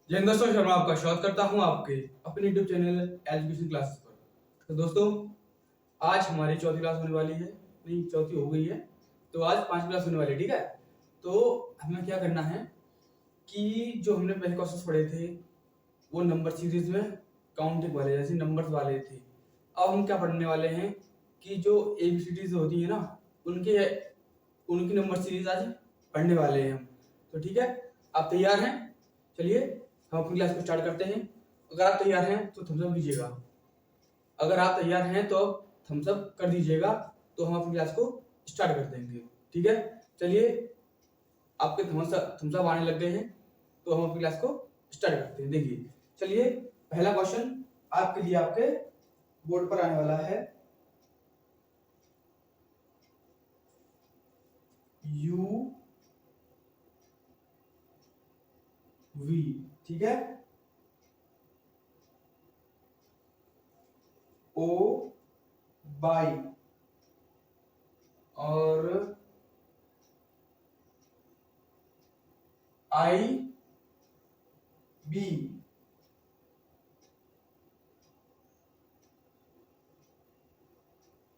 जय हिंद दोस्तों, शर्मा आपका स्वागत करता हूं आपके अपने यूट्यूब चैनल एजुकेशन क्लासेस पर। तो दोस्तों, आज हमारी चौथी क्लास होने वाली है। नहीं, चौथी हो गई है, तो आज पांचवी क्लास होने वाली है। ठीक है, तो हमें क्या करना है कि जो हमने पहले क्वेश्चंस पढ़े थे वो नंबर सीरीज में काउंटिंग वाले, जैसे नंबर्स वाले थे। अब हम क्या पढ़ने वाले हैं कि जो एबीसीडीज होती है ना, उनके उनकी नंबर सीरीज आज पढ़ने वाले हैं हम। तो ठीक है, आप तैयार हैं? चलिए हम अपनी क्लास को स्टार्ट करते हैं। अगर आप तैयार हैं तो थम्स अप कीजिएगा। अगर आप तैयार हैं तो थम्स अप कर दीजिएगा, तो हम अपनी क्लास को स्टार्ट कर देंगे। ठीक है, चलिए आपके थम्स अप आने लग गए हैं, तो हम अपनी क्लास को स्टार्ट करते हैं। देखिए, चलिए पहला क्वेश्चन आपके लिए आपके बोर्ड पर आने वाला है। यू वी, ठीक है, ओ बाई और आई बी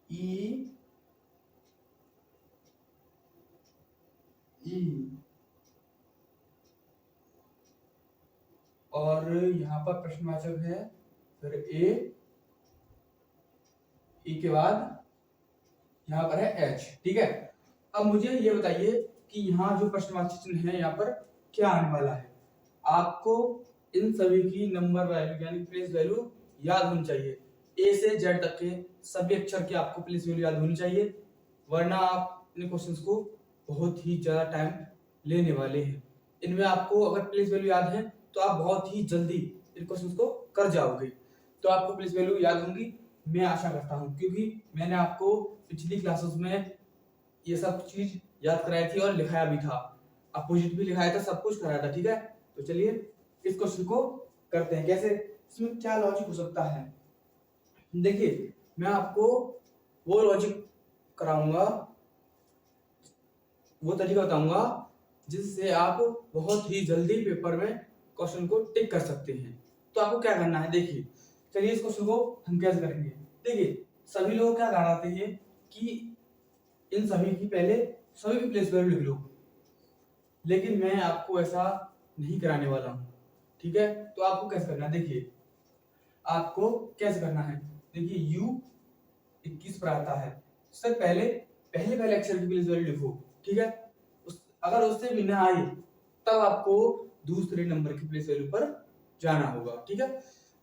ई ई और यहाँ पर प्रश्नवाचक है, फिर ए के बाद यहाँ पर है एच। ठीक है, अब मुझे ये बताइए कि यहाँ जो प्रश्नवाचक चिन्ह है यहाँ पर क्या आने वाला है। आपको इन सभी की नंबर वैल्यू यानी प्लेस वैल्यू याद होनी चाहिए। ए से जेड तक के सभी अक्षर की आपको प्लेस वैल्यू याद होनी चाहिए, वरना आप इन क्वेश्चंस को बहुत ही ज्यादा टाइम लेने वाले हैं। इनमें आपको अगर प्लेस वैल्यू याद है तो आप बहुत ही जल्दी इन क्वेश्चंस को कर जाओगे। तो आपको प्लेस वैल्यू याद होंगी, मैं आशा करता हूं, क्योंकि मैंने आपको पिछली क्लासेस में ये सब चीज याद कराई थी और लिखाया भी था, अपोजिट भी लिखाया था, सब कुछ कराया था। ठीक है, तो चलिए इस क्वेश्चन को करते हैं। कैसे, इसमें क्या लॉजिक हो सकता है। देखिए, मैं आपको वो लॉजिक कराऊंगा, वो तरीका बताऊंगा जिससे आप बहुत ही जल्दी पेपर में क्वेश्चन को टिक कर सकते हैं। तो आपको क्या करना है, देखिए, चलिए इस क्वेश्चन को हम कैसे करेंगे। देखिए, सभी लोग क्या कराते हैं कि इन सभी की पहले सभी की प्लेस वैल्यू लिख लो, लेकिन मैं आपको ऐसा नहीं कराने वाला हूं। ठीक है, तो आपको कैसे करना है, देखिए आपको कैसे करना है। देखिए यू 21 पर आता है, सबसे पहले पहले पहले अक्षर की प्लेस वैल्यू लिखो। ठीक है, अगर उससे भी ना आई तब आपको दूसरे नंबर की प्लेस वैल्यू पर जाना होगा। ठीक है,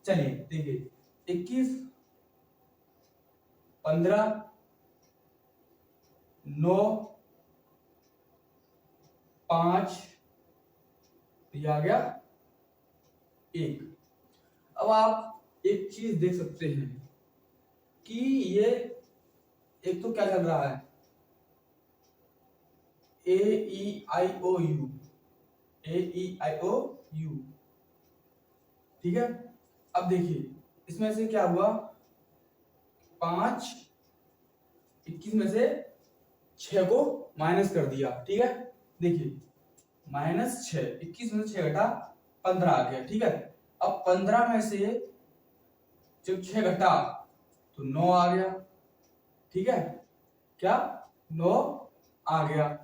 चलिए देखिए 21, 15, 9, 5, ये आ गया 1। अब आप एक चीज देख सकते हैं कि ये एक तो क्या चल रहा है, ए ई आई ओ you, A E I O you. ठीक है, अब देखिए इसमें से क्या हुआ, 5, 21 में से 6 को माइनस कर दिया। ठीक है, देखिए -6, 21 में से 6 घटा 15 आ गया। ठीक है, अब 15 में से जब 6 घटा तो 9 आ गया। ठीक है, क्या 9 आ गया।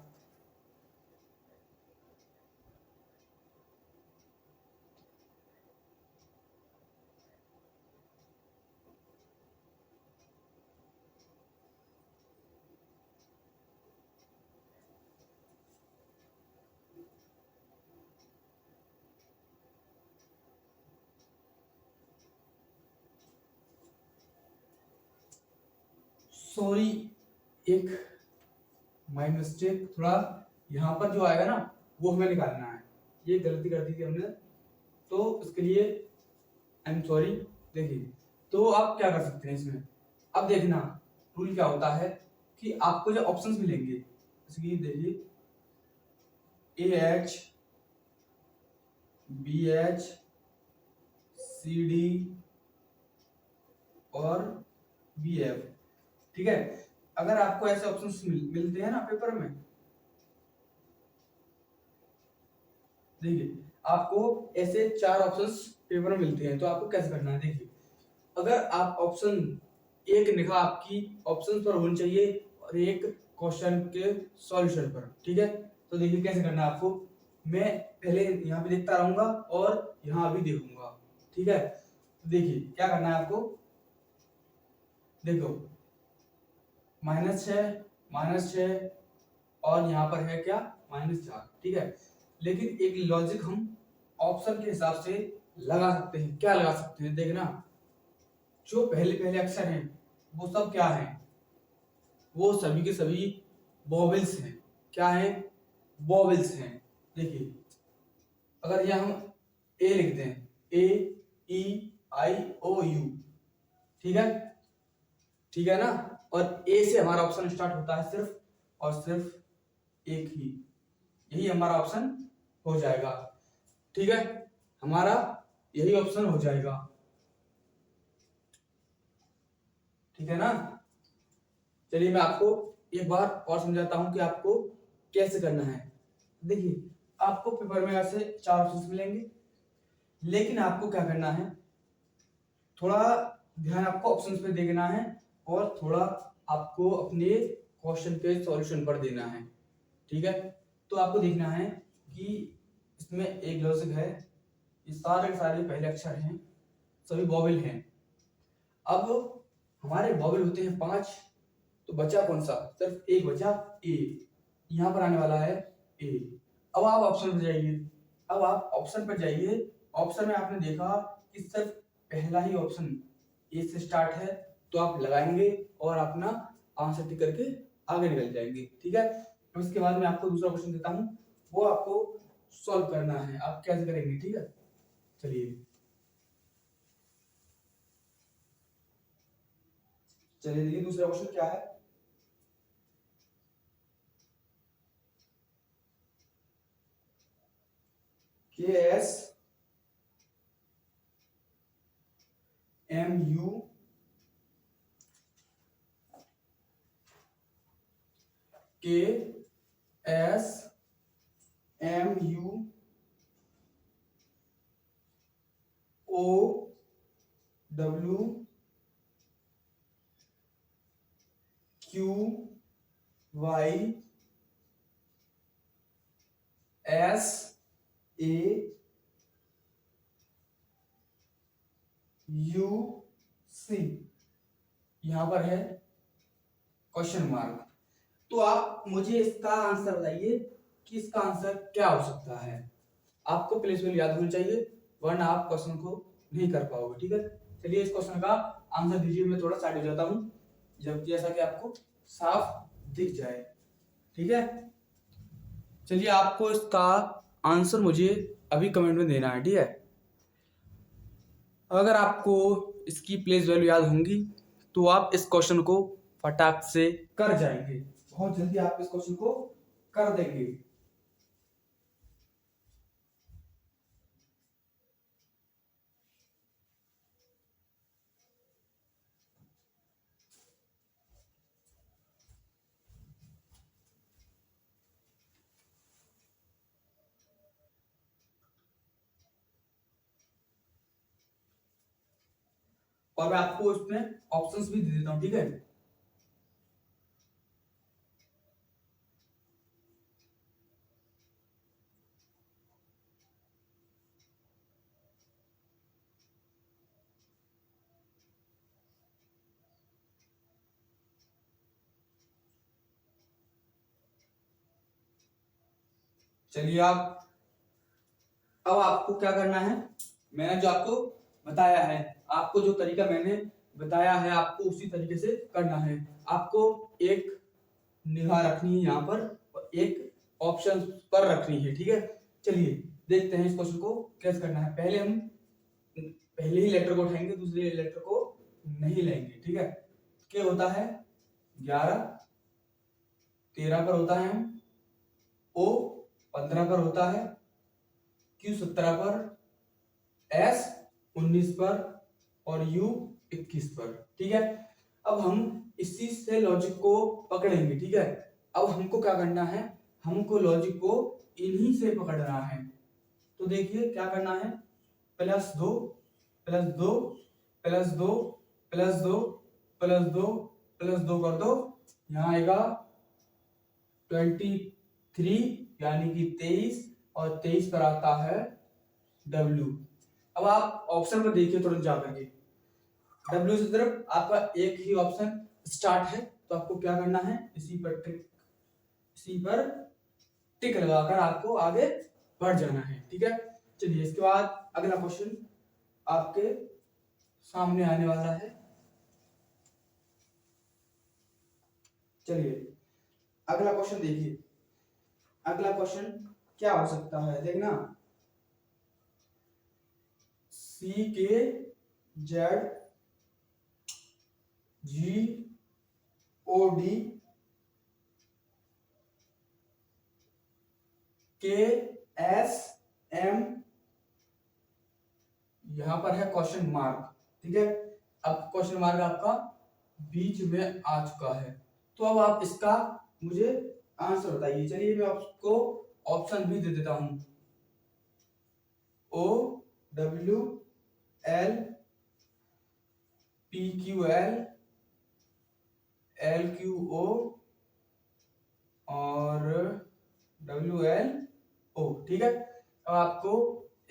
सॉरी, एक माय मिस्टेक, थोड़ा यहाँ पर जो आएगा ना वो हमें निकालना है, ये गलती कर दी थी हमने, तो इसके लिए आई एम सॉरी। देखिए, तो आप क्या कर सकते हैं इसमें, अब देखना रूल क्या होता है कि आपको जो ऑप्शंस मिलेंगे, जैसे कि देखिए A H, B H, C D और बी एफ। ठीक है, अगर आपको ऐसे ऑप्शंस मिलते हैं ना पेपर में, देखिए आपको ऐसे 4 ऑप्शंस पेपर में मिलते हैं। तो आपको कैसे करना है, देखिए अगर आप ऑप्शन एक निगाह आपकी ऑप्शन पर होनी चाहिए और एक क्वेश्चन के सॉल्यूशन पर, ठीक है। तो देखिए कैसे करना है आपको, मैं पहले यहाँ पे देखता रहूंगा और यहाँ भी देखूंगा, ठीक है। तो देखिए क्या करना है आपको, देखो -6 और यहाँ पर है क्या -4, ठीक है। लेकिन एक लॉजिक हम ऑप्शन के हिसाब से लगा सकते हैं। क्या लगा सकते हैं, देखना जो पहले पहले अक्षर हैं वो सब क्या हैं, वो सभी के सभी वोवेल्स हैं। क्या है, वोवेल्स हैं। देखिए अगर यहाँ हम ए लिखते हैं, A E I O U, ठीक है, ठीक है ना। और ए से हमारा ऑप्शन स्टार्ट होता है सिर्फ और सिर्फ एक ही, यही हमारा ऑप्शन हो जाएगा, ठीक है। हमारा यही ऑप्शन हो जाएगा, ठीक है ना। चलिए मैं आपको एक बार और समझाता हूं कि आपको कैसे करना है। देखिए आपको पेपर में ऐसे 4 ऑप्शंस मिलेंगे, लेकिन आपको क्या करना है, थोड़ा ध्यान आपको ऑप्शंस पे देना है और थोड़ा आपको अपने क्वेश्चन के सॉल्यूशन पर देना है, ठीक है। तो आपको देखना है कि इसमें एक लॉजिक है, ये सारे के सारे पहले अक्षर हैं, सभी वॉवेल हैं। अब हमारे वॉवेल होते हैं 5, तो बचा कौन सा, सिर्फ एक बचा ए, यहाँ पर आने वाला है ए। अब आप ऑप्शन पर जाइए, अब आप ऑप्शन पर जाइए, ऑप्शन में आपने देखा कि सिर्फ पहला ही ऑप्शन ए से स्टार्ट है, तो आप लगाएंगे और अपना आंसर टिक करके आगे निकल जाएंगे, ठीक है। अब इसके बाद मैं आपको दूसरा क्वेश्चन देता हूँ, वो आपको सॉल्व करना है, आप कैसे करेंगे, ठीक है। चलिए चलिए देखिए दूसरा क्वेश्चन क्या है, KSMU OWQYSAUC, यहां पर है क्वेश्चन मार्क। तो आप मुझे इसका आंसर बताइए कि इसका आंसर क्या हो सकता है। आपको प्लेस वैल्यू याद होनी चाहिए, वरना आप क्वेश्चन को नहीं कर पाओगे, ठीक है। चलिए इस क्वेश्चन का आंसर दीजिए, मैं थोड़ा साइड हो जाता हूं जब जैसा कि आपको साफ दिख जाए, ठीक है। चलिए आपको इसका आंसर मुझे अभी कमेंट में देना है, ठीक है। अगर आपको इसकी प्लेस वैल्यू याद होंगी तो आप इस क्वेश्चन को फटाक से कर जाएंगे, बहुत जल्दी आप इस क्वेश्चन को कर देंगे। और मैं आपको इसमें ऑप्शंस भी दे देता हूं, ठीक है। चलिए आप, अब आपको क्या करना है, मैंने जो आपको बताया है, आपको जो तरीका मैंने बताया है आपको उसी तरीके से करना है। आपको एक निगाह रखनी है यहाँ पर और एक ऑप्शन पर रखनी है, ठीक है। चलिए देखते हैं इस क्वेश्चन को कैसे करना है। पहले हम पहले ही लेटर को उठाएंगे, दूसरे लेटर को नहीं लेंगे, ठीक है। क्या होता है, 11 13 पर होता है, O 15 पर होता है, Q 17 पर, S 19 पर और U 21 पर, ठीक है। अब हम इसी से लॉजिक को पकड़ेंगे, ठीक है। अब हमको क्या करना है, हमको लॉजिक को इन्हीं से पकड़ना है। तो देखिए क्या करना है, plus 2 plus 2 plus 2 plus 2 plus 2 plus 2 कर दो, यहाँ आएगा 23 यानी कि 23 और 23 पर आता है W। अब आप ऑप्शन पर देखिए तुरंत जाकर के, W से तरफ आपका एक ही ऑप्शन स्टार्ट है, तो आपको क्या करना है, इसी पर टिक लगाकर आपको आगे बढ़ जाना है, ठीक है। चलिए इसके बाद अगला क्वेश्चन आपके सामने आने वाला है। चलिए अगला क्वेश्चन देखिए, अगला क्वेश्चन क्या हो सकता है, देखना, CKZGOD KSM, यहां पर है क्वेश्चन मार्क, ठीक है। अब क्वेश्चन मार्क आपका बीच में आ चुका है, तो अब आप इसका मुझे आंसर बताइए। चलिए मैं आपको ऑप्शन भी दे देता हूं, OWL PQL LQO और WLO, ठीक है। अब आपको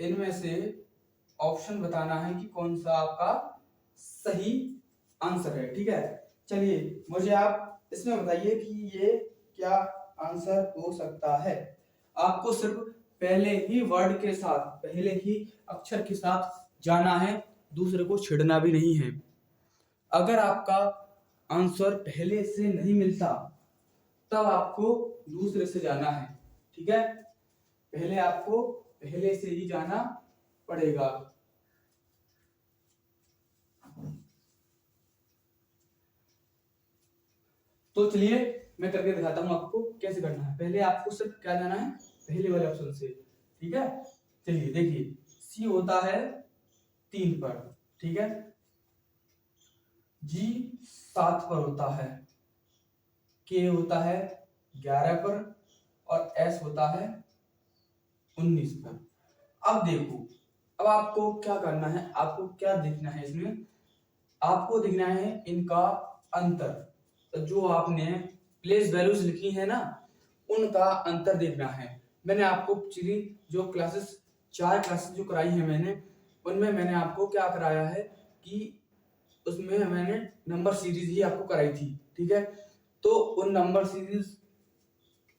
इनमें से ऑप्शन बताना है कि कौन सा आपका सही आंसर है, ठीक है। चलिए मुझे आप इसमें बताइए कि ये क्या आंसर हो सकता है। आपको सिर्फ पहले ही वर्ड के साथ, पहले ही अक्षर के साथ जाना है, दूसरे को छेड़ना भी नहीं है। अगर आपका आंसर पहले से नहीं मिलता तब आपको दूसरे से जाना है, ठीक है। पहले आपको पहले से ही जाना पड़ेगा। तो चलिए मैं करके दिखाता हूं आपको कैसे करना है। पहले आपको सिर्फ क्या जाना है, पहले वाले ऑप्शन से, ठीक है। चलिए देखिए, सी होता है 3 पर, ठीक है, जी 7 पर होता है, के होता है 11 पर और एस होता है 19 पर। अब देखो, अब आपको क्या करना है, आपको क्या देखना है इसमें, आपको देखना है इनका अंतर। तो जो आपने प्लेस वैल्यूज लिखी है ना, उनका अंतर देखना है। मैंने आपको पिछली जो क्लासेस, 4 क्लासेस जो कराई है मैंने, उनमें मैंने आपको क्या कराया है कि उसमें मैंने नंबर सीरीज ही आपको कराई थी, ठीक है। तो उन नंबर सीरीज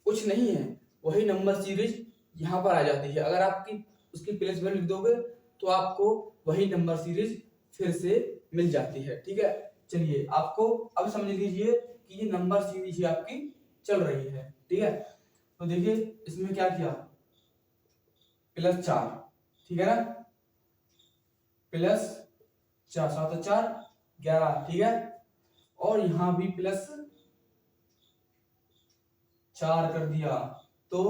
कुछ नहीं है, वही नंबर सीरीज यहाँ पर आ जाती है। अगर आपकी उसकी प्लेस वैल्यू लिख दोगे तो आपको वही नंबर सीरीज फिर से मिल जाती है, ठीक है। चलिए आपको अब समझ लीजिए कि ये नंबर सीरीज ही आपकी चल रही है, ठीक है। तो देखिए इसमें क्या किया, +4, ठीक है ना, +4, 7 और 4 11, ठीक है। और यहां भी +4 कर दिया, तो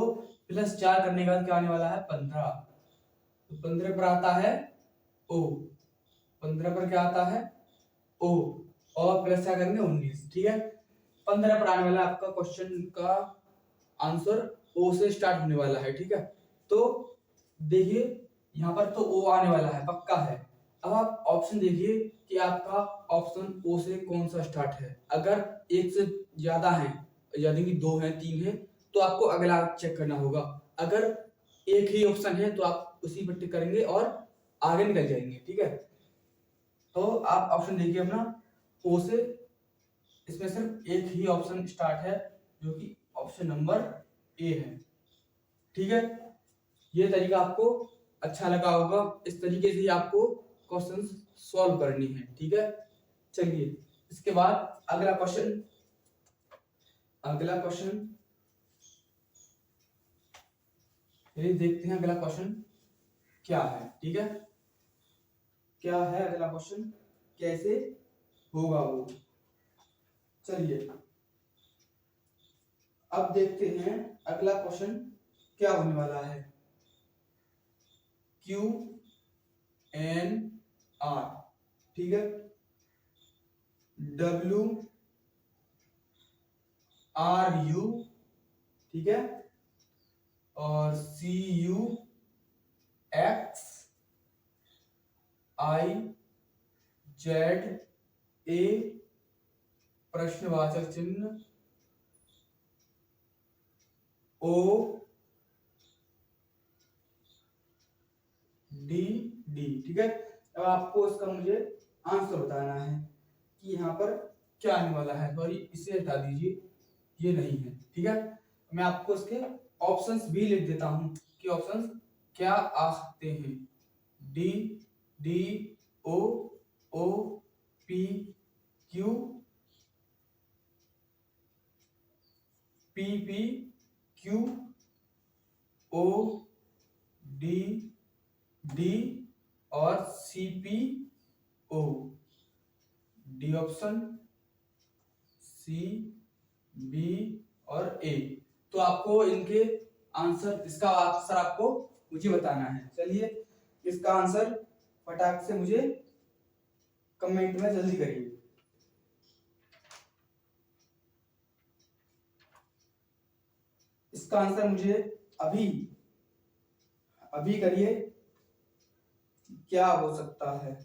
+4 करने के बाद क्या आने वाला है, 15। तो 15 पर आता है O, 15 पर क्या आता है O, और प्लस क्या करेंगे 19, ठीक है। 15 पर आने वाला आपका क्वेश्चन का आंसर O से स्टार्ट होने वाला है, ठीक है। तो देखिए यहाँ पर तो O आने वाला है, पक्का है। अब आप ऑप्शन देखिए कि आपका ऑप्शन O से कौन सा स्टार्ट है। अगर एक से ज्यादा है, यानी कि 2 है 3 है, तो आपको अगला चेक करना होगा। अगर एक ही ऑप्शन है तो आप उसी पर टिक करेंगे और आगे निकल जाएंगे, ठीक है। तो आप ऑप्शन देखिए अपना O से, इसमें सिर्फ एक ही ऑप्शन स्टार्ट है जो कि ऑप्शन नंबर A है, ठीक है। ये तरीका आपको अच्छा लगा होगा, इस तरीके से ही आपको क्वेश्चन सॉल्व करनी है, ठीक है। चलिए इसके बाद अगला क्वेश्चन, ये देखते हैं अगला क्वेश्चन क्या है, ठीक है। क्या है अगला क्वेश्चन, कैसे होगा वो, चलिए अब देखते हैं अगला क्वेश्चन क्या होने वाला है। QNR, ठीक है, WRU, ठीक है, और CU x I Z A प्रश्नवाचक चिन्ह ओ डी डी। ठीक है, अब आपको इसका मुझे आंसर बताना है कि यहाँ पर क्या आने वाला है। सॉरी, इसे हटा दीजिए, ये नहीं है। ठीक है, मैं आपको इसके ऑप्शंस भी लिख देता हूं कि ऑप्शंस क्या आ सकते हैं। D D O O P Q P P Q O D D और C P O. D option, C, B और ए। तो आपको इनके आंसर, इसका आंसर आपको मुझे बताना है। चलिए, इसका आंसर फटाक से मुझे कमेंट में जल्दी करिए। इसका आंसर मुझे अभी अभी करिए, क्या हो सकता है।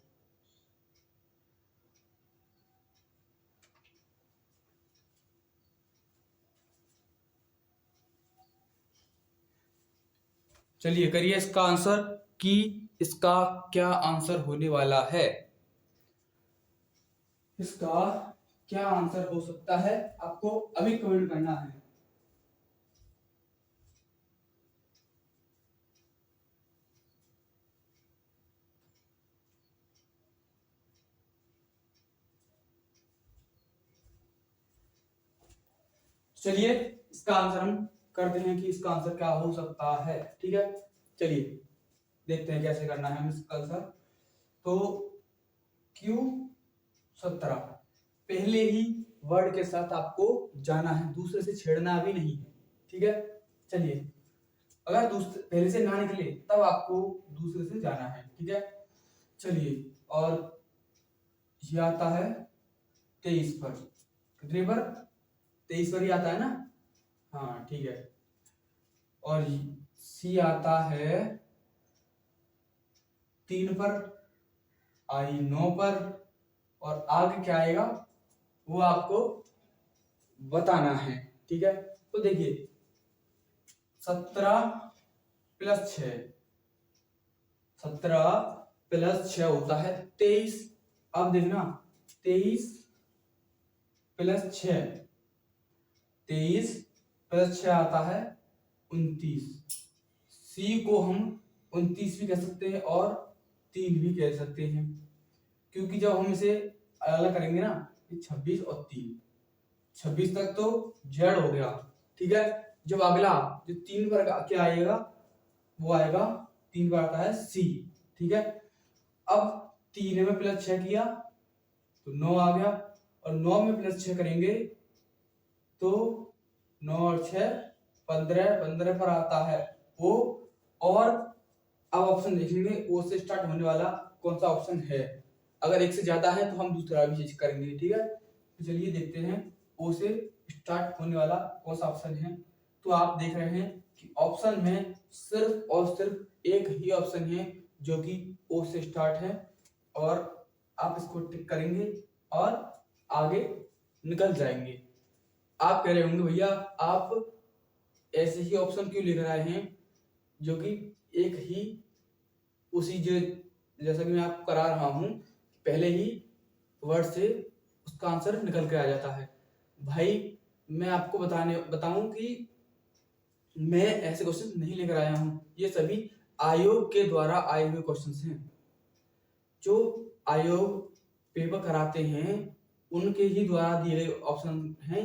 चलिए करिए इसका आंसर कि इसका क्या आंसर होने वाला है। इसका क्या आंसर हो सकता है, आपको अभी कमेंट करना है। चलिए, इसका आंसर हम करते हैं कि इसका आंसर क्या हो सकता है। ठीक है, चलिए देखते हैं कैसे करना है हम इसका आंसर। तो Q17 पहले ही वर्ड के साथ आपको जाना है, दूसरे से छेड़ना भी नहीं है। ठीक है, चलिए, अगर दूसरे पहले से ना निकले तब आपको दूसरे से जाना है। ठीक है, चलिए, और ये आता है 23 पर। कितने पर? 23 पर ही आता है ना। हाँ ठीक है, और सी आता है 3 पर, आई 9 पर, और आगे क्या आएगा वो आपको बताना है। ठीक है, तो देखिए 17 प्लस 6, 17 प्लस 6 होता है 23। अब देखना 23 प्लस 6, 23 प्लस 6 आता है 29। सी को हम 29 भी कह सकते हैं और 3 भी कह सकते हैं, क्योंकि जब हम इसे अलग करेंगे ना, 26 और 3, 26 तक तो जेड हो गया। ठीक है, जब अगला जो 3 पर क्या आएगा वो आएगा, 3 पर आता है सी। ठीक है, अब 3 में प्लस 6 किया तो 9 आ गया, और 9 में प्लस 6 करेंगे तो 9 और 6 15, 15 पर आता है ओ। और अब ऑप्शन देखेंगे ओ से स्टार्ट होने वाला कौन सा ऑप्शन है। अगर एक से ज्यादा है तो हम दूसरा भी चीज करेंगे। ठीक है, तो चलिए देखते हैं ओ से स्टार्ट होने वाला कौन सा ऑप्शन है। तो आप देख रहे हैं कि ऑप्शन में सिर्फ और सिर्फ एक ही ऑप्शन है जो कि ओ से स्टार्ट है, और आप इसको टिक करेंगे और आगे निकल जाएंगे। आप कह रहे होंगे भैया आप ऐसे ही ऑप्शन क्यों लिख रहे हैं जो कि एक ही उसी जो, जैसा कि मैं आपको करा रहा हूं, पहले ही वर्ड से उसका आंसर निकल के आ जाता है। भाई मैं आपको बताऊं कि मैं ऐसे क्वेश्चन नहीं लेकर आया हूं, ये सभी आयोग के द्वारा आए हुए क्वेश्चंस हैं। जो आयोग पेपर कराते हैं उनके ही द्वारा दिए गए ऑप्शन हैं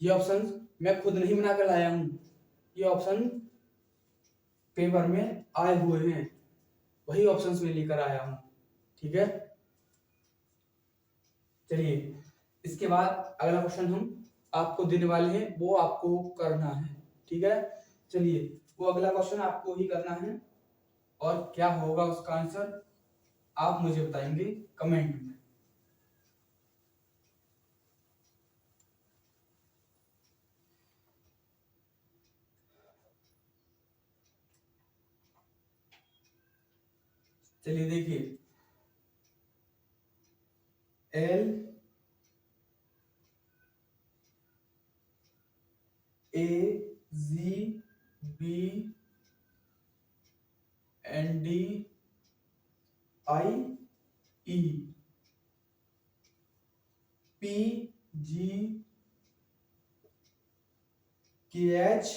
ये ऑप्शन मैं खुद नहीं बना कर लाया हूं, ये ऑप्शन पेपर में आए हुए हैं, वही ऑप्शंस में लेकर आया हूं। ठीक है, चलिए इसके बाद अगला क्वेश्चन हम आपको देने वाले हैं, वो आपको करना है। ठीक है, चलिए वो अगला क्वेश्चन आपको ही करना है, और क्या होगा उसका आंसर आप मुझे बताएंगे कमेंट में। चलिए देखिए, L A G B N D I E P G K H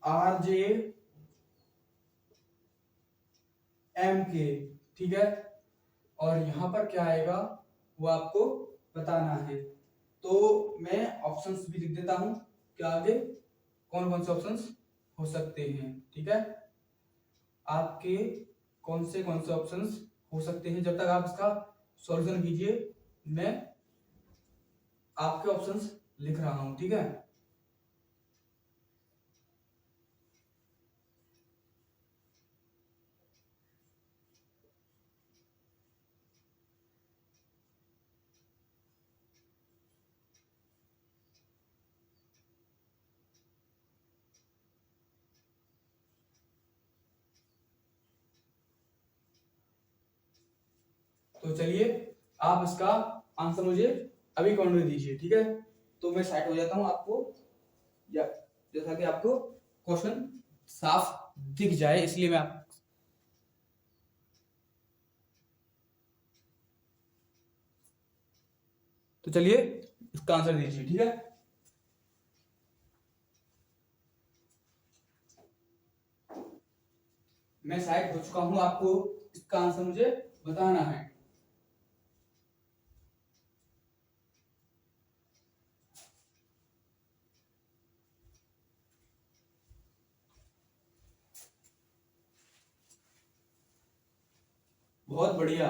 R J M के, ठीक है। और यहां पर क्या आएगा वो आपको बताना है। तो मैं ऑप्शंस भी लिख देता हूं कि आगे कौन कौन से ऑप्शंस हो सकते हैं, ठीक है। आपके कौन से ऑप्शंस हो सकते हैं, जब तक आप इसका सॉल्यूशन कीजिए मैं आपके ऑप्शंस लिख रहा हूं, ठीक है। तो चलिए आप इसका आंसर मुझे अभी कमेंट में दीजिए, ठीक है। तो मैं साइड हो जाता हूं आपको, या जैसा कि आपको क्वेश्चन साफ दिख जाए, इसलिए मैं आप तो चलिए इसका आंसर दीजिए, ठीक है। मैं साइड हो चुका हूं, आपको इसका आंसर मुझे बताना है। बहुत बढ़िया,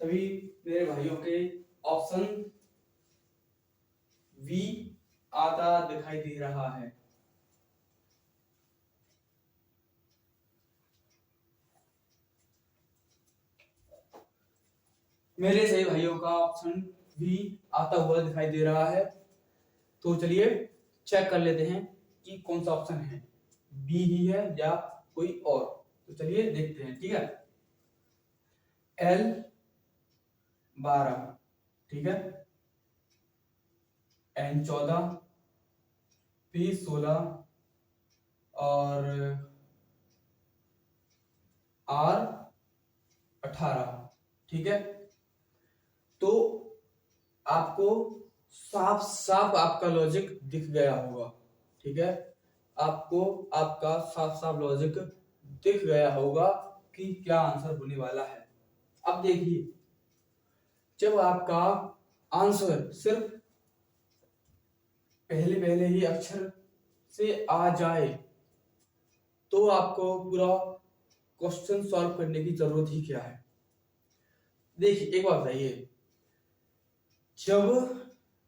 सभी मेरे भाइयों के ऑप्शन वी आता दिखाई दे रहा है। मेरे सही भाइयों का ऑप्शन भी आता हुआ दिखाई दे रहा है। तो चलिए चेक कर लेते हैं कि कौन सा ऑप्शन है, बी ही है या कोई और। तो चलिए देखते हैं, ठीक है। L12, ठीक है। N14, P16 और R18, ठीक है। तो आपको साफ साफ आपका लॉजिक दिख गया होगा, ठीक है। आपको आपका साफ साफ लॉजिक दिख गया होगा कि क्या आंसर होने वाला है। अब देखिए, जब आपका आंसर सिर्फ पहले पहले ही अक्षर से आ जाए तो आपको पूरा क्वेश्चन सॉल्व करने की जरूरत ही क्या है। देखिए एक बात बताइए, जब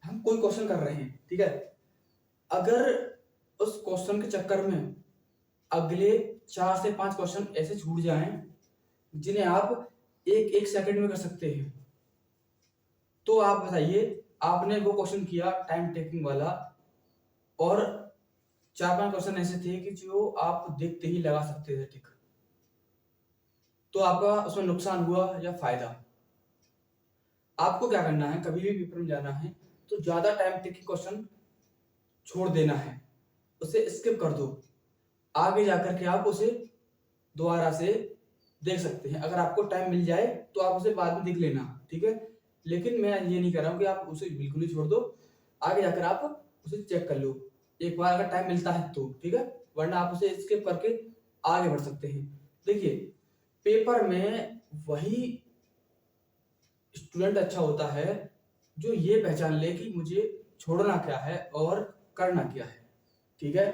हम कोई क्वेश्चन कर रहे हैं, ठीक है, अगर उस क्वेश्चन के चक्कर में अगले 4 से 5 क्वेश्चन ऐसे छूट जाएं जिन्हें आप एक एक सेकंड में कर सकते हैं, तो आप बताइए, आपने वो क्वेश्चन किया टाइम टेकिंग वाला और 4-5 क्वेश्चन ऐसे थे कि जो आप देखते ही लगा सकते थे, ठीक, तो आपका उसमें नुकसान हुआ या फायदा। आपको क्या करना है, कभी भी पेपर में जाना है तो ज्यादा टाइम टेकिंग क्वेश्चन छोड़ देना है, उसे स्किप कर दो, आगे जाकर के आप उसे दोबारा से देख सकते हैं। अगर आपको टाइम मिल जाए तो आप उसे बाद में देख लेना, ठीक है। लेकिन मैं ये नहीं कह रहा हूँ कि आप उसे बिल्कुल ही छोड़ दो, आगे जाकर आप उसे चेक कर लो एक बार अगर टाइम मिलता है तो, ठीक है। वरना आप उसे स्किप करके आगे बढ़ सकते हैं। देखिए पेपर में वही स्टूडेंट अच्छा होता है जो ये पहचान ले कि मुझे छोड़ना क्या है और करना क्या है, ठीक है।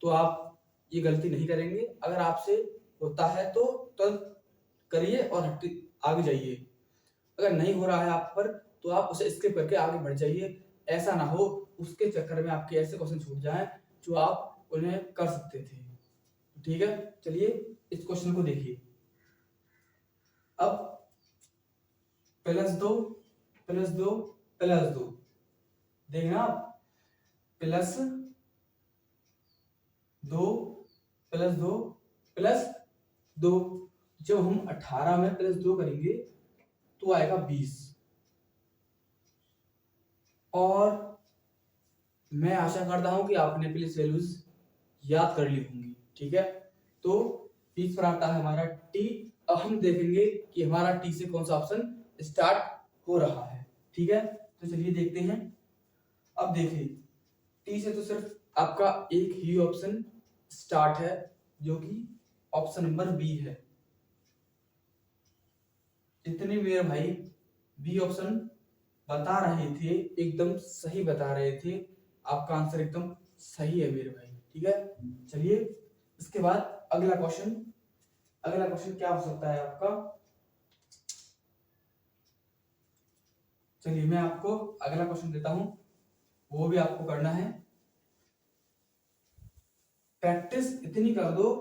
तो आप ये गलती नहीं करेंगे, अगर आपसे होता है तो तुरंत करिए और आगे जाइए। अगर नहीं हो रहा है आप पर तो आप उसे स्किप करके आगे बढ़ जाइए। ऐसा ना हो उसके चक्कर में आपके ऐसे क्वेश्चन छूट जाएं जो आप उन्हें कर सकते थे, ठीक है। चलिए इस क्वेश्चन को देखिए। अब +2 +2 +2, देखना आप, +2 +2 प्लस 2 जब हम 18 में +2 करेंगे तो आएगा 20। और मैं आशा करता हूं कि आपने प्लीज वैल्यूज याद कर ली होंगी। ठीक है, तो 20 पर आता है हमारा टी। अब हम देखेंगे कि हमारा टी से कौन सा ऑप्शन स्टार्ट हो रहा है। ठीक है, तो चलिए देखते हैं। अब देखिए टी से तो सिर्फ आपका एक ही ऑप्शन स्टार्ट है जो कि ऑप्शन नंबर बी है। जितने मेरे भाई बी ऑप्शन बता रहे थे एकदम सही बता रहे थे, आपका आंसर एकदम सही है मेरे भाई। ठीक है, चलिए इसके बाद अगला क्वेश्चन क्या हो सकता है आपका। चलिए मैं आपको अगला क्वेश्चन देता हूं, वो भी आपको करना है। प्रैक्टिस इतनी कर दो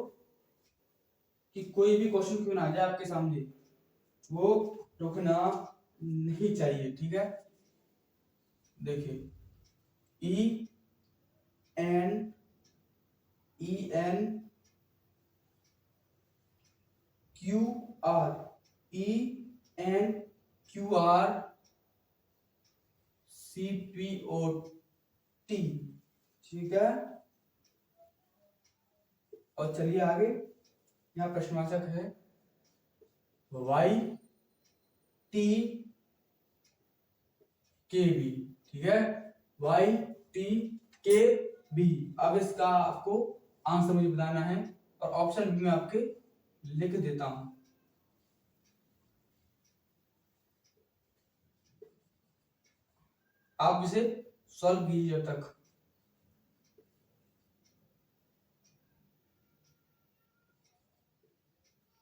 कि कोई भी क्वेश्चन क्यों ना आ जाए आपके सामने, वो रुकना नहीं चाहिए। ठीक है, देखिए EN QR CPOT। ठीक है, और चलिए आगे, यहाँ प्रश्नवाचक है YTKB। ठीक है, YTKB। अब इसका आपको आंसर मुझे बताना है और ऑप्शन भी मैं आपके लिख देता हूं। आप इसे सॉल्व कीजिए जब तक।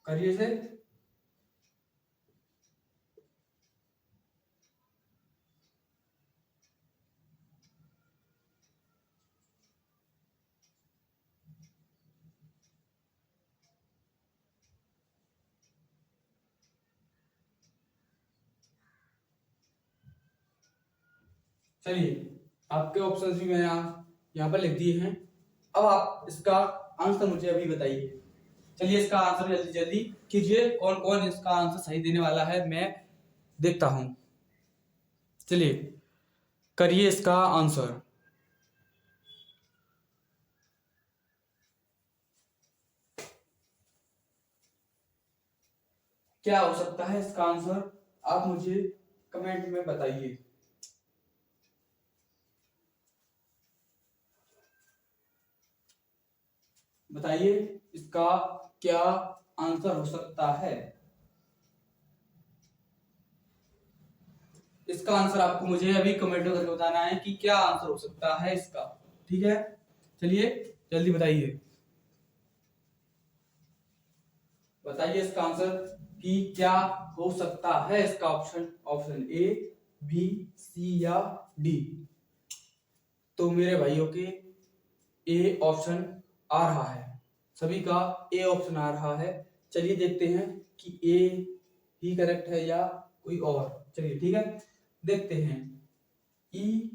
करिए इसे। चलिए आपके ऑप्शंस भी मैंने यहाँ पर लिख दिए हैं। अब आप इसका आंसर मुझे अभी बताइए। चलिए इसका आंसर जल्दी जल्दी कीजिए, कौन कौन इसका आंसर सही देने वाला है मैं देखता हूं। चलिए करिए इसका आंसर। क्या हो सकता है इसका आंसर, आप मुझे कमेंट में बताइए। बताइए इसका क्या आंसर हो सकता है। इसका आंसर आपको मुझे अभी कमेंट में करके बताना है कि क्या आंसर हो सकता है इसका। ठीक है, चलिए जल्दी बताइए। बताइए इसका आंसर कि क्या हो सकता है इसका ऑप्शन ए, बी, सी या डी। तो मेरे भाइयों के ए ऑप्शन आ रहा है, सभी का ए ऑप्शन आ रहा है। चलिए देखते हैं कि ए ही करेक्ट है या कोई और। चलिए ठीक है, देखते हैं। ई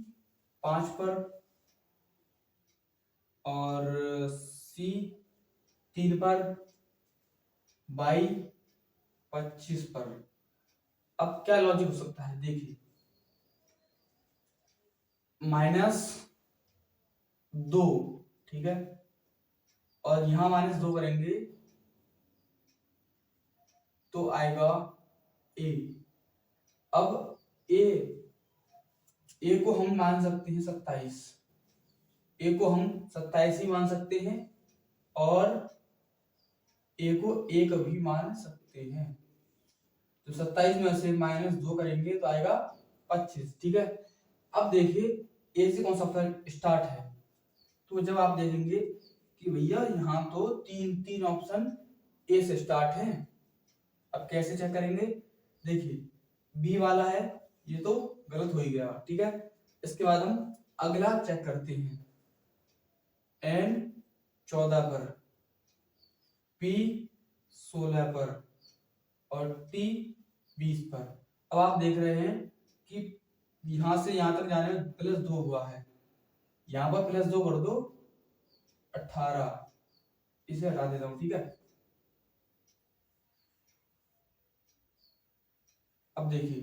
5 पर और सी 3 पर, बाई 25 पर। अब क्या लॉजिक हो सकता है, देखिए -2। ठीक है, और यहां -2 करेंगे तो आएगा ए। अब ए को हम मान सकते हैं 27, ए को हम 27 ही मान सकते हैं और ए को 1 भी मान सकते हैं। तो 27 में से -2 करेंगे तो आएगा 25। ठीक है, अब देखिए ए से कौन सा ऑप्शन स्टार्ट है, तो जब आप देखेंगे कि भैया यहाँ तो तीन ऑप्शन ए से स्टार्ट है। अब कैसे चेक करेंगे, देखिए बी वाला है, ये तो गलत हो ही गया। ठीक है, इसके बाद हम अगला चेक करते हैं। एन 14 पर, पी 16 पर और टी 20 पर। अब आप देख रहे हैं कि यहां से यहां तक जाने में +2 हुआ है, यहां पर +2 कर दो 18, इसे हटा देता हूँ, ठीक है। अब देखिए,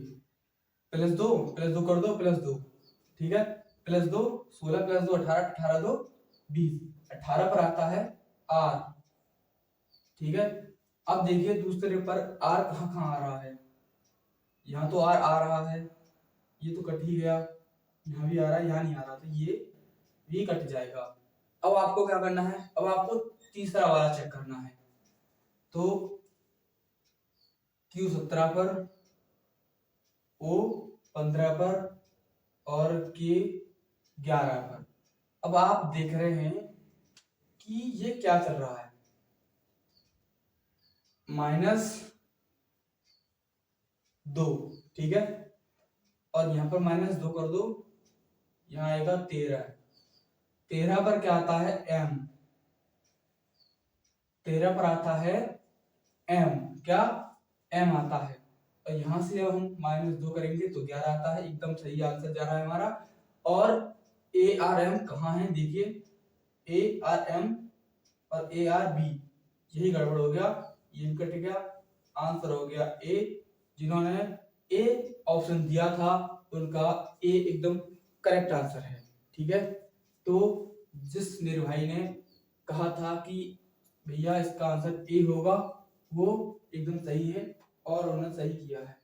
प्लस दो कर दो, प्लस दो, ठीक है, प्लस दो 16 प्लस दो 18, 18 दो 20, 18 पर आता है आर, ठीक है। अब देखिए दूसरे पर आर कहाँ कहाँ आ रहा है, यहाँ तो आर आ रहा है, ये तो कट ही गया, यहाँ भी आ रहा है, यहाँ नहीं आ रहा, तो ये भी कट जाएगा। अब आपको क्या करना है, अब आपको तीसरा वाला चेक करना है। तो Q 17 पर, O 15 पर और K 11 पर। अब आप देख रहे हैं कि ये क्या चल रहा है, -2, ठीक है। और यहाँ पर -2 कर दो, यहाँ आएगा 13, 13 पर क्या आता है M, 13 पर आता है M, क्या M आता है। और यहाँ से जब हम -2 करेंगे तो 11 आता है, एकदम सही आंसर जा रहा है हमारा। और ARM कहाँ है, देखिए ARM और ARB यही गड़बड़ हो गया, ये भी कट गया, आंसर हो गया A। जिन्होंने A ऑप्शन दिया था उनका A एकदम करेक्ट आंसर है, ठीक है। तो जिस निर्भाई ने कहा था कि भैया इसका आंसर A होगा, वो एकदम सही है और उन्होंने सही किया है।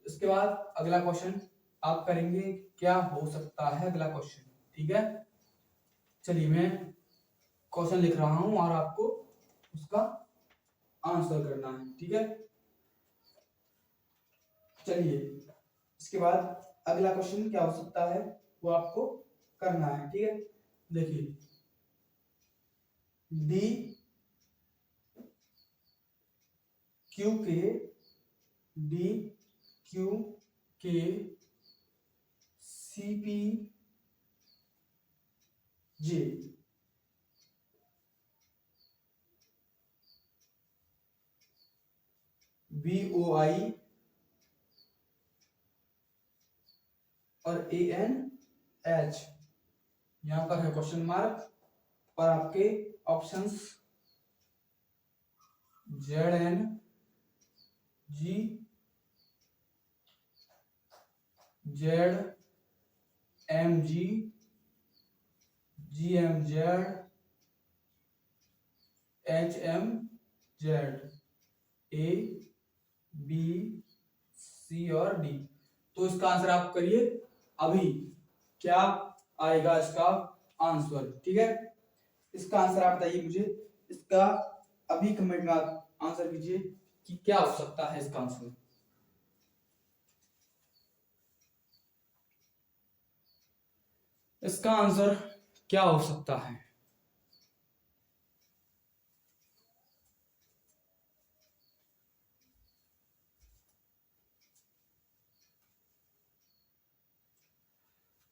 इसके बाद अगला क्वेश्चन आप करेंगे, क्या हो सकता है अगला क्वेश्चन, ठीक है। चलिए मैं क्वेश्चन लिख रहा हूं और आपको उसका आंसर करना है, ठीक है। चलिए इसके बाद अगला क्वेश्चन क्या हो सकता है वो आपको करना है, ठीक है। देखिए डी क्यू के CP J BOI और ANH, यहां पर है क्वेश्चन मार्क और आपके options ZNG ZMG GMZ HMZ A B C और D। तो इसका आंसर आप करिए अभी, क्या आएगा इसका आंसर, ठीक है। इसका आंसर आप बताइए मुझे, इसका अभी कमेंट में आप आंसर कीजिए कि क्या हो सकता है इसका आंसर। इसका आंसर क्या हो सकता है,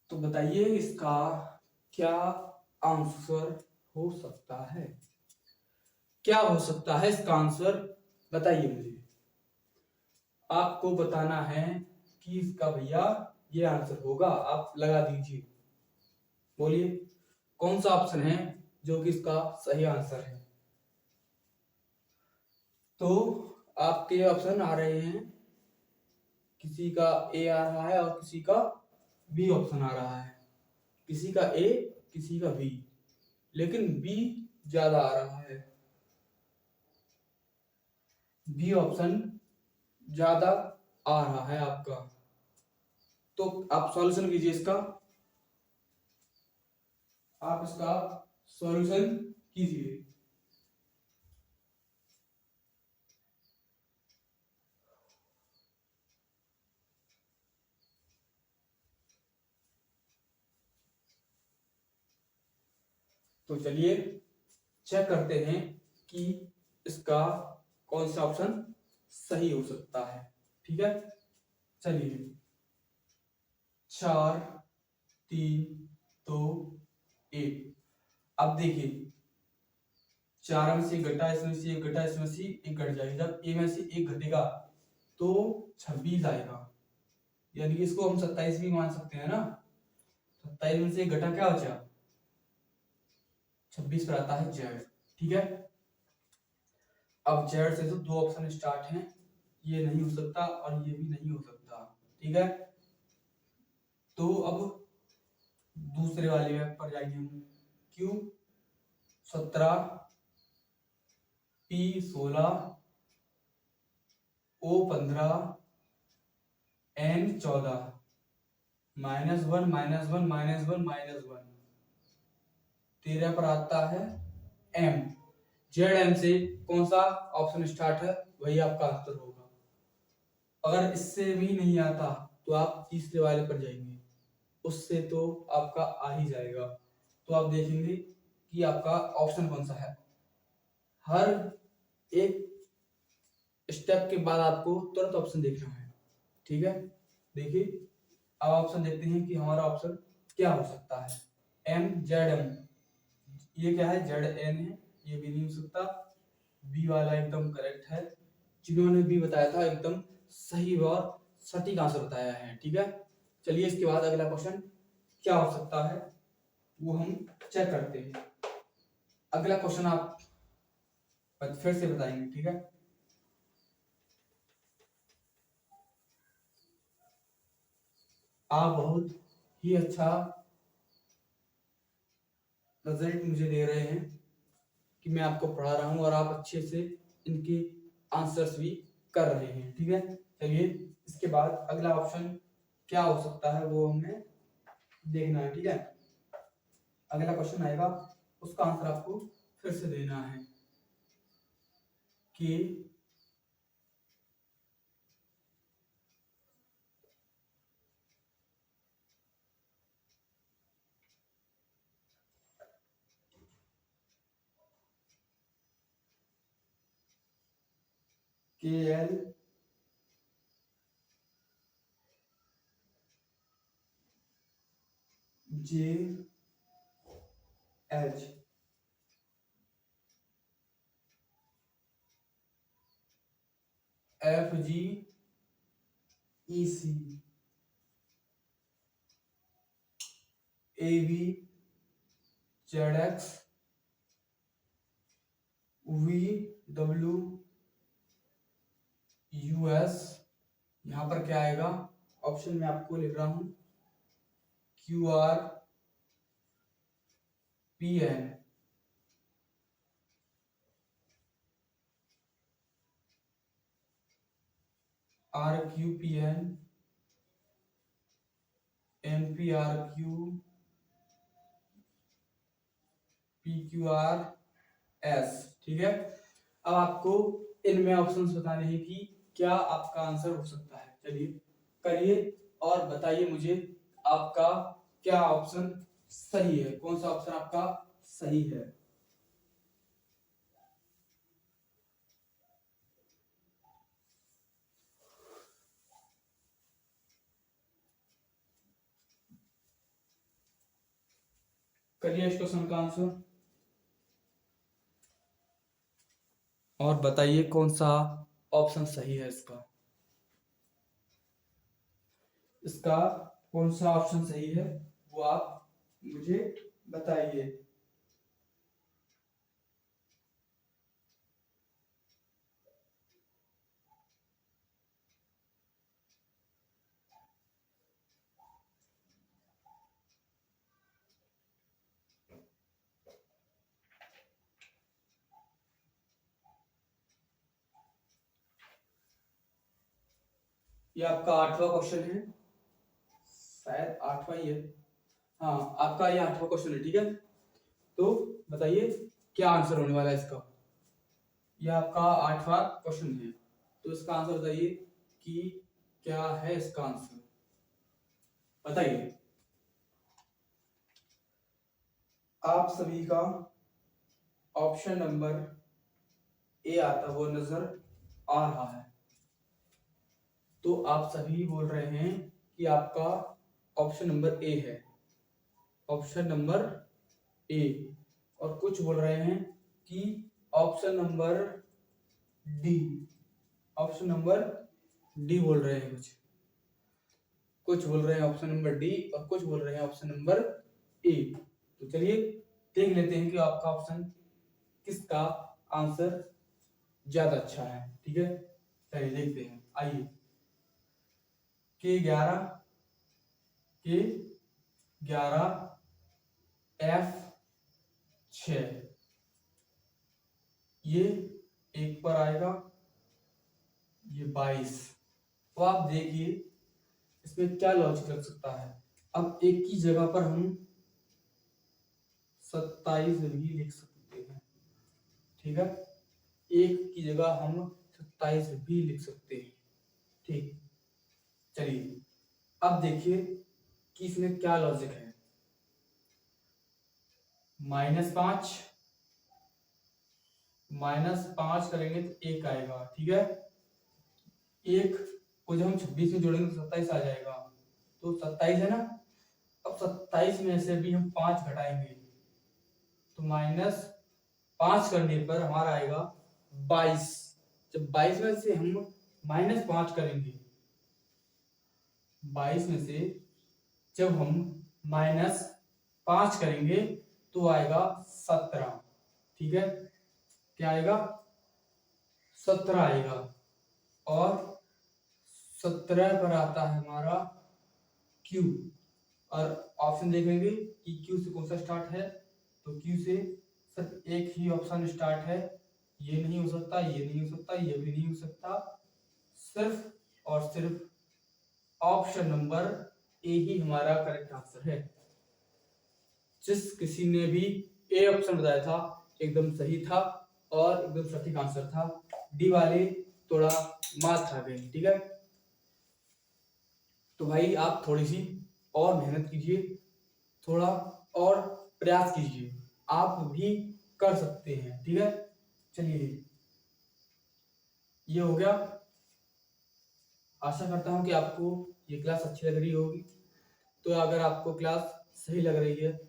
तो बताइए इसका क्या आंसर हो सकता है, क्या हो सकता है इसका आंसर, बताइए मुझे। आपको बताना है कि इसका भैया ये आंसर होगा, आप लगा दीजिए, बोलिए कौन सा ऑप्शन है जो कि इसका सही आंसर है। तो आपके ऑप्शन आ रहे हैं, किसी का A आ रहा है और किसी का B ऑप्शन आ रहा है, किसी का A किसी का B, लेकिन B ज्यादा आ रहा है, B ऑप्शन ज्यादा आ रहा है आपका। तो आप सॉल्यूशन कीजिए इसका, आप इसका सॉल्यूशन कीजिए। तो चलिए चेक करते हैं कि इसका कौन सा ऑप्शन सही हो सकता है, ठीक है। चलिए 4 3 2 1। अब देखिए 4 में से एक घटा, इसमें से एक घटा, इसमें से एक घट जाएगा, जब ए में से एक घटेगा तो 26 आएगा, यानी कि इसको हम 27 भी मान सकते हैं ना। 27 में से एक घटा क्या बचा, 26 पर आता है Z, ठीक है। अब जेड से तो दो ऑप्शन स्टार्ट हैं, ये नहीं हो सकता और ये भी नहीं हो सकता, ठीक है। तो अब दूसरे वाले वेब पर जाएंगे हम, Q17 P16 O15 N14 -1 -1 -1 -1 13 पर आता है M। जेड एम से कौन सा ऑप्शन स्टार्ट है वही आपका आंसर होगा। अगर इससे भी नहीं आता तो आप तीसरे वाले पर जाएंगे, उससे तो आपका आ ही जाएगा। तो आप देखेंगे कि आपका ऑप्शन कौन सा है। हर एक स्टेप के बाद आपको तुरंत ऑप्शन देखना है, ठीक है। देखिए अब ऑप्शन देखते हैं कि हमारा ऑप्शन क्या हो सकता है। MZM, ये क्या है, ZN है, ये भी नहीं हो सकता। बी वाला एकदम करेक्ट है, जिन्होंने बी बताया था एकदम सही और सटीक आंसर बताया है, ठीक है। चलिए इसके बाद अगला क्वेश्चन क्या हो सकता है वो हम चेक करते हैं। अगला क्वेश्चन आप फिर से बताएंगे, ठीक है। आप बहुत ही अच्छा रिजल्ट मुझे दे रहे हैं कि मैं आपको पढ़ा रहा हूं और आप अच्छे से इनके आंसर्स भी कर रहे हैं, ठीक है। चलिए इसके बाद अगला ऑप्शन क्या हो सकता है वो हमें देखना है, ठीक है। अगला क्वेश्चन आएगा, उसका आंसर आपको फिर से देना है कि KL JH FG EC AB ZX VW US, यहाँ पर क्या आएगा ऑप्शन में आपको लिख रहा हूं, QR PN RQPN NPRQ PQRS, ठीक है। अब आपको इनमें ऑप्शंस बताने हैं कि क्या आपका आंसर हो सकता है। चलिए करिए और बताइए मुझे आपका क्या ऑप्शन सही है, कौन सा ऑप्शन आपका सही है। करिए इस क्वेश्चन का आंसर और बताइए कौन सा ऑप्शन सही है इसका। इसका कौन सा ऑप्शन सही है वो आप मुझे बताइए। ये आपका 8वां क्वेश्चन है, शायद 8वां ही है, हाँ आपका ये 8वां क्वेश्चन है, ठीक है। तो बताइए क्या आंसर होने वाला है इसका। ये आपका 8वां क्वेश्चन है, तो इसका आंसर बताइए कि क्या है इसका आंसर, बताइए। आप सभी का ऑप्शन नंबर ए आता वो नजर आ रहा है, तो आप सभी बोल रहे हैं कि आपका ऑप्शन नंबर ए है, ऑप्शन नंबर ए। और कुछ बोल रहे हैं कि option number D, option number D बोल रहे हैं कुछ बोल रहे हैं ऑप्शन नंबर डी और कुछ बोल रहे हैं ऑप्शन नंबर ए। तो चलिए देख लेते हैं कि आपका ऑप्शन किसका आंसर ज्यादा अच्छा है। ठीक है, चलिए देखते हैं। आइए, K11 F6 ये एक पर आएगा, ये 22। तो आप देखिए इसमें क्या लॉजिक लग सकता है। अब एक की जगह पर हम 27 भी लिख सकते हैं। ठीक है, एक की जगह हम 27 भी लिख सकते हैं। ठीक, चलिए अब देखिए कि इसमें क्या लॉजिक है। -5 करेंगे तो एक आएगा। ठीक है, एक को जब हम 26 में जोड़ेंगे तो 27 आ जाएगा, तो 27 है ना। अब 27 में से भी हम 5 घटाएंगे तो -5 करने पर हमारा आएगा 22। जब 22 में से हम -5 करेंगे, 22 में से जब हम -5 करेंगे तो आएगा 17। ठीक है, क्या आएगा? 17 आएगा। और 17 पर आता है हमारा Q, और ऑप्शन देखेंगे कि Q से कौन सा स्टार्ट है, तो Q से सिर्फ एक ही ऑप्शन स्टार्ट है। ये नहीं हो सकता, ये नहीं हो सकता, ये भी नहीं हो सकता, सिर्फ और सिर्फ ऑप्शन नंबर ए ही हमारा करेक्ट आंसर है। जिस किसी ने भी ए ऑप्शन बताया था एकदम सही था और एकदम सटीक आंसर था। डी वाले थोड़ा मार खा गए। ठीक है, तो भाई आप थोड़ी सी और मेहनत कीजिए, थोड़ा और प्रयास कीजिए, आप भी कर सकते हैं। ठीक है, चलिए ये हो गया। आशा करता हूँ कि आपको ये क्लास अच्छी लग रही होगी। तो अगर आपको क्लास सही लग रही है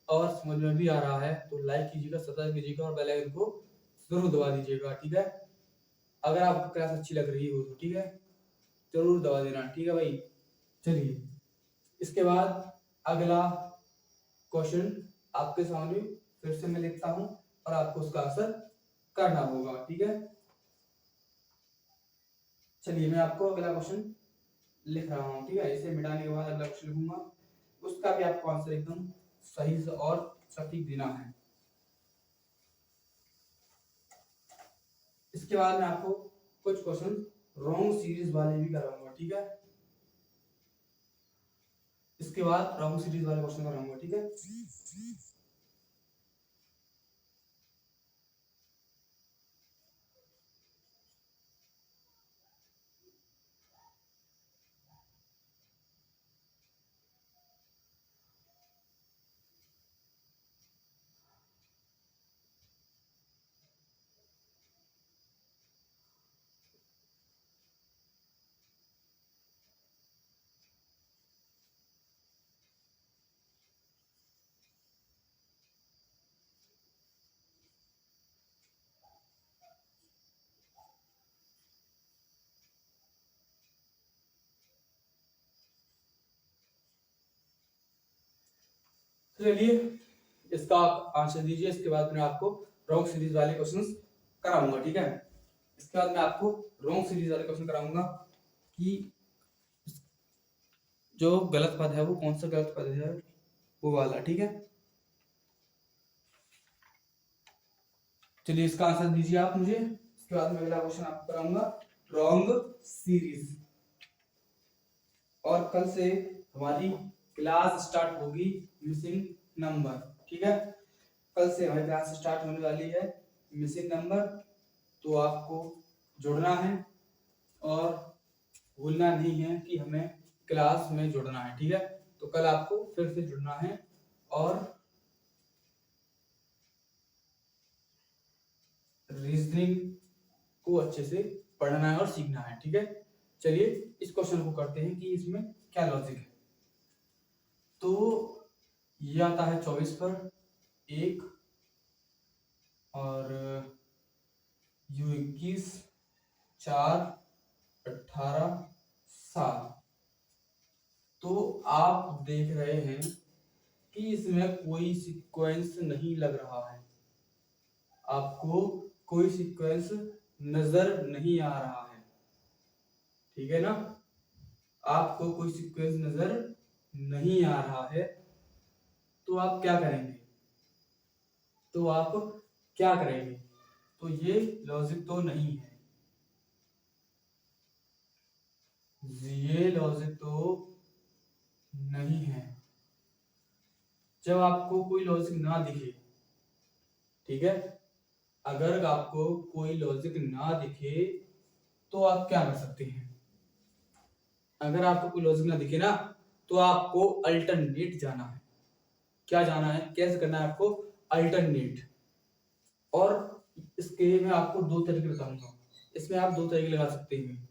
और समझ में भी आ रहा है तो लाइक कीजिएगा, सब्सक्राइब कीजिएगा और बेल आइकन को जरूर दबा दीजिएगा। ठीक है, अगर आपको क्लास अच्छी लग रही हो तो ठीक है, जरूर दबा देना। ठीक है भाई, चलिए इसके बाद अगला क्वेश्चन आपके सामने फिर से मैं लिखता हूँ और आपको उसका आंसर करना होगा। ठीक है, चलिए मैं आपको अगला क्वेश्चन लिख रहा हूँ। ठीक है, इसे मिटाने के बाद अगला क्वेश्चन लिखूंगा, उसका भी आपको आंसर एकदम सही से और सटीक देना है। इसके बाद मैं आपको कुछ क्वेश्चन रॉन्ग सीरीज वाले भी कराऊंगा। ठीक है, इसके बाद रॉन्ग सीरीज वाले क्वेश्चन कराऊंगा। ठीक है, चलिए इसका आंसर दीजिए। इसके बाद मैं आपको रॉन्ग सीरीज वाले क्वेश्चंस कराऊंगा। ठीक है, इसके बाद मैं आपको रॉन्ग सीरीज वाले क्वेश्चन कराऊंगा कि जो गलत पद है वो कौन सा गलत पद है, वो वाला। ठीक है, चलिए इसका आंसर दीजिए आप मुझे। इसके बाद मैं अगला क्वेश्चन आपको कराऊंगा रॉन्ग सीरीज। और कल से हमारी क्लास स्टार्ट होगी मिसिंग नंबर। ठीक है, कल से हमारी क्लास स्टार्ट होने वाली है मिसिंग नंबर। तो आपको जुड़ना है और भूलना नहीं है कि हमें क्लास में जुड़ना है। ठीक है, तो कल आपको फिर से जुड़ना है और रीजनिंग को अच्छे से पढ़ना है और सीखना है। ठीक है, चलिए इस क्वेश्चन को करते हैं कि इसमें क्या लॉजिक है। तो ये आता है 24 पर 1 और यू 21 4 18 7। तो आप देख रहे हैं कि इसमें कोई सीक्वेंस नहीं लग रहा है, आपको कोई सीक्वेंस नजर नहीं आ रहा है, ठीक है ना, आपको कोई सीक्वेंस नजर नहीं आ रहा है, तो आप क्या करेंगे, तो आप क्या करेंगे, तो ये लॉजिक तो नहीं है, ये लॉजिक तो नहीं है। जब आपको कोई लॉजिक ना दिखे, ठीक है, अगर आपको कोई लॉजिक ना दिखे तो आप क्या कर सकते हैं, अगर आपको कोई लॉजिक ना दिखे ना तो आपको अल्टरनेट जाना है। क्या जाना है, कैसे करना है आपको, अल्टरनेट। और इसके मैं आपको दो तरीके बताऊंगा, इसमें आप दो तरीके लगा सकते हैं।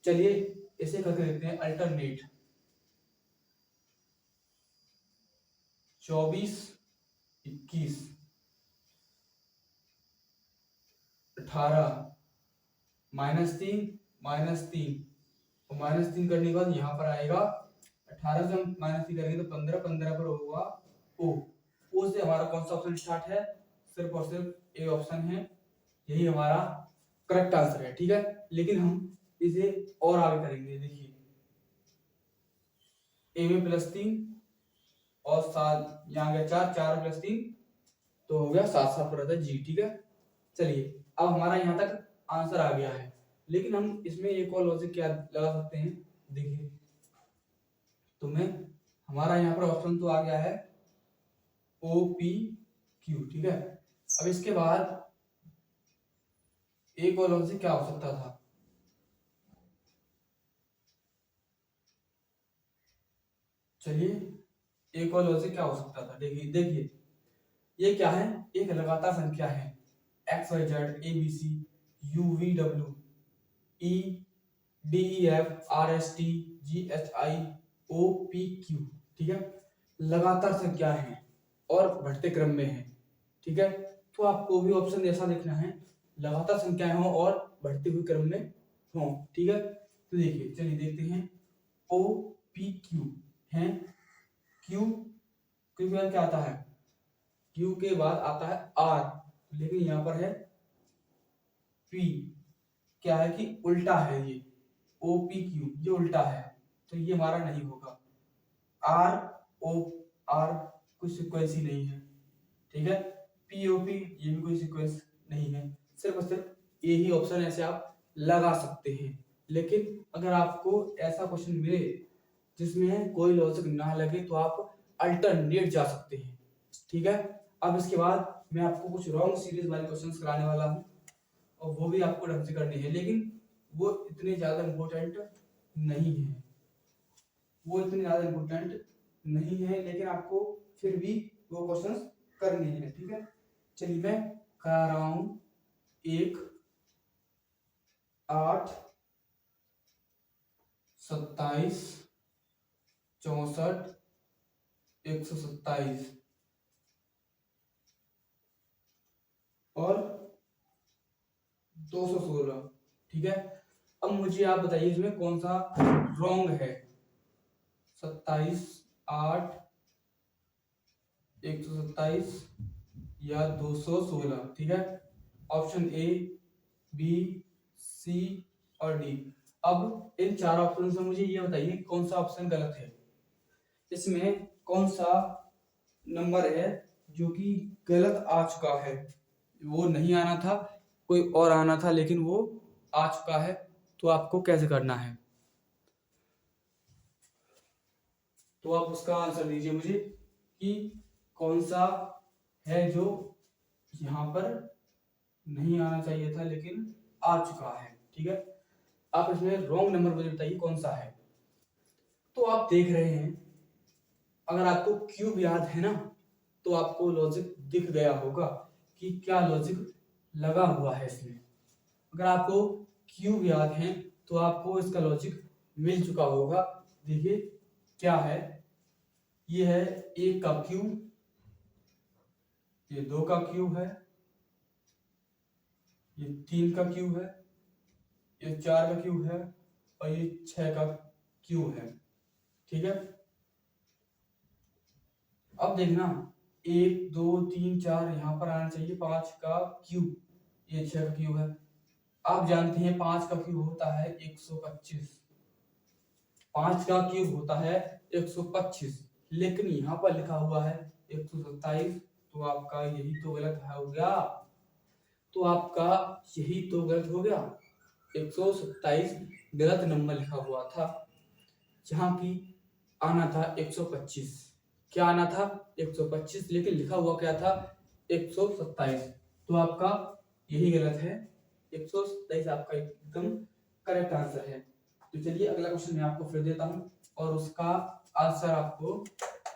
चलिए इसे करके देखते हैं, अल्टरनेट 24 21 18 -3 -3 और -3 करने के बाद यहाँ पर आएगा 18 से हम -3 करेंगे तो 15 15 पर होगा ओ से हमारा कौन सा ऑप्शन स्टार्ट है, सिर्फ और सिर्फ ए ऑप्शन है, यही हमारा करेक्ट आंसर है, ठीक है। लेकिन हम इसे और आगे करेंगे, देखिए ए में +3 और 7 यहाँ गया 4 4 +3 तो हो गया 7 7 पर रहता है जी, ठीक है। चलिए अब हमारा यहाँ तक आंसर आ गया है, लेकिन हम इसमें एक और लॉजिक क्या लगा सकते हैं, देखिए तो मैं हमारा यहाँ पर ऑप्शन तो आ गया है OPQ, ठीक है। अब इसके बाद एक और लॉजिक क्या हो सकता था, चलिए एक और लॉजिक क्या हो सकता था, देखिए देखिए ये क्या है, एक लगातार संख्या है XYZ ABC UVW EDEF RST GHI OPQ, ठीक है, लगातार संख्या है और बढ़ते क्रम में है, ठीक है। तो आपको भी ऑप्शन ऐसा देखना है, लगातार संख्याएं हो और बढ़ते हुए क्रम में हो, ठीक है। तो देखिए चलिए देखते हैं OPQ है, Q के बाद क्या आता है, Q के बाद आता है R, लेकिन यहाँ पर है P, क्या है कि उल्टा है, ये OPQ ये उल्टा है, तो ये हमारा नहीं होगा, ROR कोई सीक्वेंस ही नहीं है, ठीक है। POP ये भी कोई सीक्वेंस नहीं है, सिर्फ और सिर्फ यही ऑप्शन ऐसे आप लगा सकते हैं। लेकिन अगर आपको ऐसा क्वेश्चन मिले जिसमें कोई लॉजिक ना लगे तो आप अल्टरनेट जा सकते हैं, ठीक है। अब इसके बाद मैं आपको कुछ रॉन्ग सीरीज वाले क्वेश्चंस कराने वाला हूँ और वो भी आपको ढंग से करने हैं, लेकिन वो इतने ज्यादा इम्पोर्टेंट नहीं है, वो इतने ज्यादा इम्पोर्टेंट नहीं है, लेकिन आपको फिर भी वो क्वेश्चंस करने हैं, ठीक है। चलिए मैं करा रहा हूं 1 8 27 64 127 और 216, ठीक है। अब मुझे आप बताइए इसमें कौन सा रॉन्ग है, 27 8 127 या 216, ठीक है। ऑप्शन ए बी सी और डी। अब इन चार ऑप्शन से मुझे ये बताइए कौन सा ऑप्शन गलत है, इसमें कौन सा नंबर है जो कि गलत आ चुका है, वो नहीं आना था, कोई और आना था लेकिन वो आ चुका है, तो आपको कैसे करना है, तो आप उसका आंसर दीजिए मुझे कि कौन सा है जो यहाँ पर नहीं आना चाहिए था लेकिन आ चुका है, ठीक है। आप इसमें रॉन्ग नंबर मुझे बताइए कौन सा है। तो आप देख रहे हैं, अगर आपको क्यूब याद है ना तो आपको लॉजिक दिख गया होगा कि क्या लॉजिक लगा हुआ है इसमें। अगर आपको क्यूब याद है तो आपको इसका लॉजिक मिल चुका होगा। देखिए क्या है, ये है 1 का क्यूब, ये 2 का क्यूब है, ये 3 का क्यूब है, ये 4 का क्यूब है और ये 6 का क्यूब है, ठीक है। अब देखना 1 2 3 4 यहाँ पर आना चाहिए 5 का क्यूब, ये 6 का क्यूब है। आप जानते हैं 5 का क्यूब होता है 125। 5 का क्यूब होता है 125, लेकिन यहाँ पर लिखा हुआ है 127, तो आपका यही तो गलत हो गया। तो आपका यही तो गलत हो गया। 127 गलत नंबर लिखा हुआ था, जहाँ की आना था 125। क्या आना था? 125, लेकिन लिखा हुआ क्या था? 127। तो आपका यही गलत है। 127 आपका एकदम करेक्ट आंसर है। तो चलिए अगला क्वेश्चन मैं आपको फिर देता हूँ और उसका आंसर आपको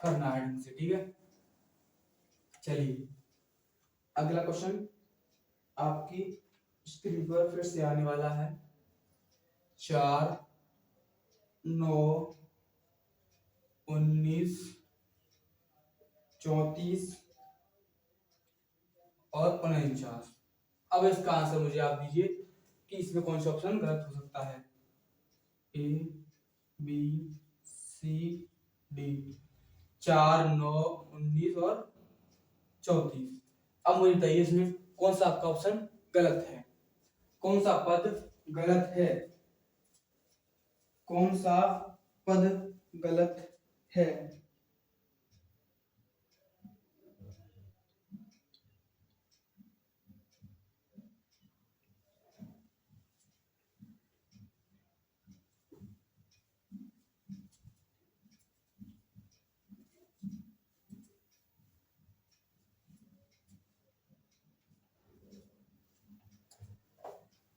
करना है ढंग से, ठीक है। चलिए अगला क्वेश्चन आपकी स्क्रीन पर फिर से आने वाला है। 4, 9, 19, 34 और 49। अब इसका आंसर मुझे आप दीजिए कि इसमें कौन सा ऑप्शन गलत हो सकता है। ए, बी, सी, डी। 4, 9, 19 और 34। अब मुझे बताइए इसमें कौन सा आपका ऑप्शन गलत है, कौन सा पद गलत है, कौन सा पद गलत है।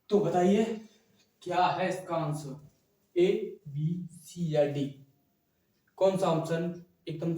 तो बताइए क्या है इसका आंसर, ए, बी, सी या डी? कौन सा ऑप्शन एकदम